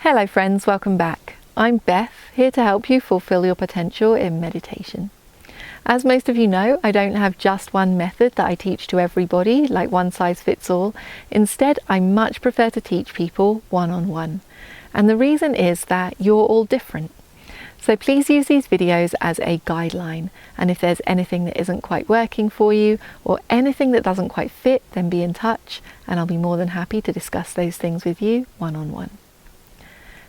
Hello friends, welcome back. I'm Beth, here to help you fulfill your potential in meditation. As most of you know, I don't have just one method that I teach to everybody, like one size fits all. Instead, I much prefer to teach people one-on-one. And the reason is that you're all different. So please use these videos as a guideline. And if there's anything that isn't quite working for you or anything that doesn't quite fit, then be in touch and I'll be more than happy to discuss those things with you one-on-one.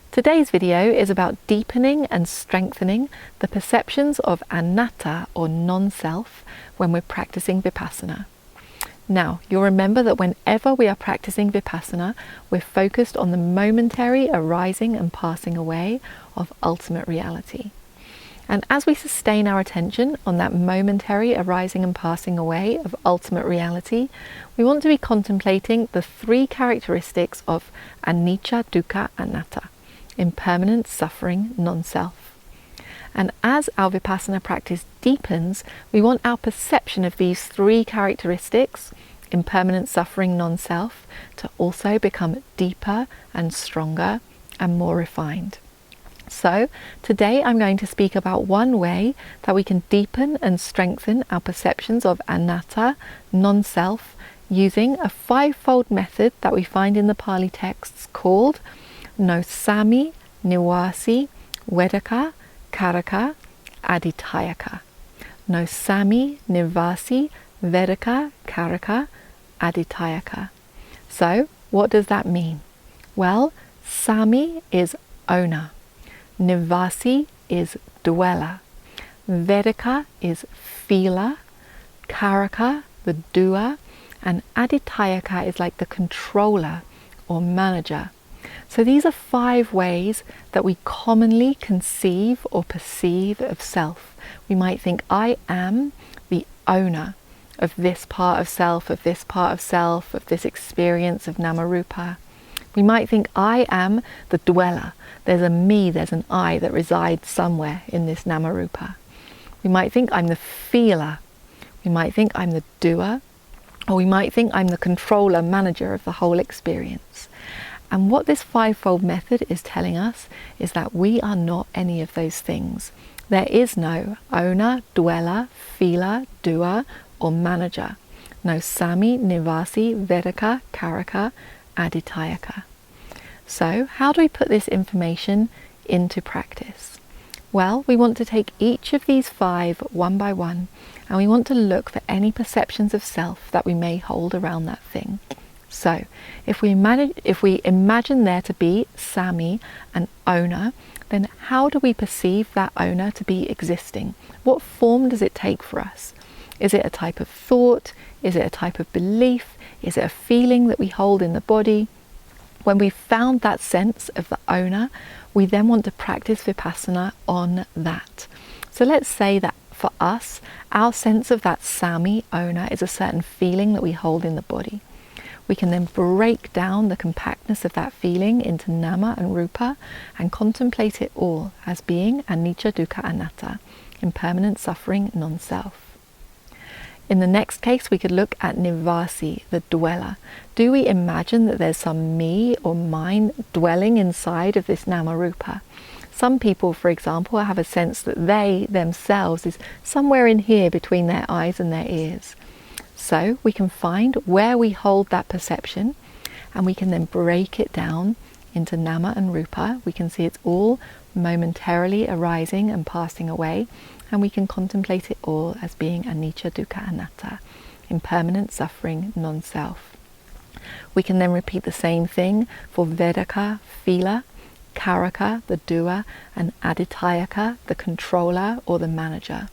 Today's video is about deepening and strengthening the perceptions of anatta or non-self when we're practicing vipassana. Now, you'll remember that whenever we are practicing vipassana, we're focused on the momentary arising and passing away of ultimate reality. And as we sustain our attention on that momentary arising and passing away of ultimate reality, we want to be contemplating the three characteristics of anicca, dukkha, anatta, impermanent, suffering, non-self. And as our vipassana practice deepens, we want our perception of these three characteristics, impermanent, suffering, non-self, to also become deeper and stronger and more refined. So today I'm going to speak about one way that we can deepen and strengthen our perceptions of anatta, non-self, using a fivefold method that we find in the Pali texts called no sami, nivasi, vedaka, karaka, aditayaka. No sami, nivasi, vedaka, karaka, aditayaka. So what does that mean? Well, sami is owner, nivasi is dweller, vedaka is feeler, karaka the doer, and aditayaka is like the controller or manager. So these are 5 ways that we commonly conceive or perceive of self. We might think, I am the owner of this part of self, of this part of self, of this experience of namarupa. We might think, I am the dweller. There's a me, there's an I that resides somewhere in this namarupa. We might think I'm the feeler. We might think I'm the doer. Or we might think I'm the controller, manager of the whole experience. And what this fivefold method is telling us is that we are not any of those things. There is no owner, dweller, feeler, doer, or manager. No sami, nivasi, vedaka, karaka, aditayaka. So how do we put this information into practice? Well, we want to take each of these 5 one by one, and we want to look for any perceptions of self that we may hold around that thing. So if we imagine there to be sami, an owner, then how do we perceive that owner to be existing? What form does it take for us? Is it a type of thought? Is it a type of belief? Is it a feeling that we hold in the body? When we've found that sense of the owner, we then want to practice vipassana on that. So let's say that for us, our sense of that sami, owner, is a certain feeling that we hold in the body. We can then break down the compactness of that feeling into nama and rupa and contemplate it all as being anicca, dukkha, anatta, impermanent, suffering, non-self. In the next case, we could look at nivasi, the dweller. Do we imagine that there's some me or mine dwelling inside of this namarupa? Some people, for example, have a sense that they themselves is somewhere in here between their eyes and their ears. So we can find where we hold that perception and we can then break it down into nama and rupa. We can see it's all momentarily arising and passing away, and we can contemplate it all as being anicca, dukkha, anatta, impermanent, suffering, non-self. We can then repeat the same thing for vedaka, feeler, karaka, the doer, and aditayaka, the controller or the manager.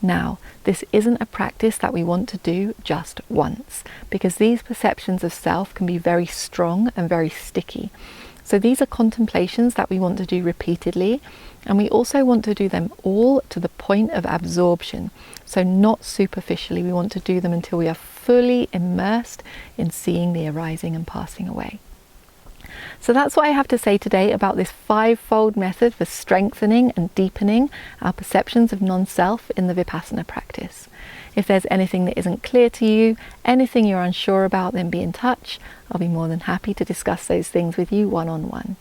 Now, this isn't a practice that we want to do just once, because these perceptions of self can be very strong and very sticky. So these are contemplations that we want to do repeatedly, and we also want to do them all to the point of absorption. So not superficially, we want to do them until we are fully immersed in seeing the arising and passing away. So that's what I have to say today about this fivefold method for strengthening and deepening our perceptions of non-self in the vipassana practice. If there's anything that isn't clear to you, anything you're unsure about, then be in touch. I'll be more than happy to discuss those things with you one-on-one.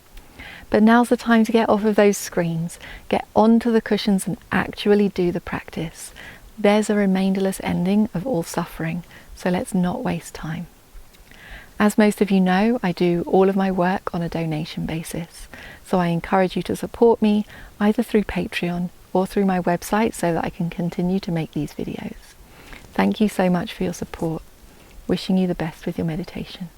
But now's the time to get off of those screens, get onto the cushions and actually do the practice. There's a remainderless ending of all suffering, so let's not waste time. As most of you know, I do all of my work on a donation basis, so I encourage you to support me either through Patreon or through my website so that I can continue to make these videos. Thank you so much for your support. Wishing you the best with your meditation.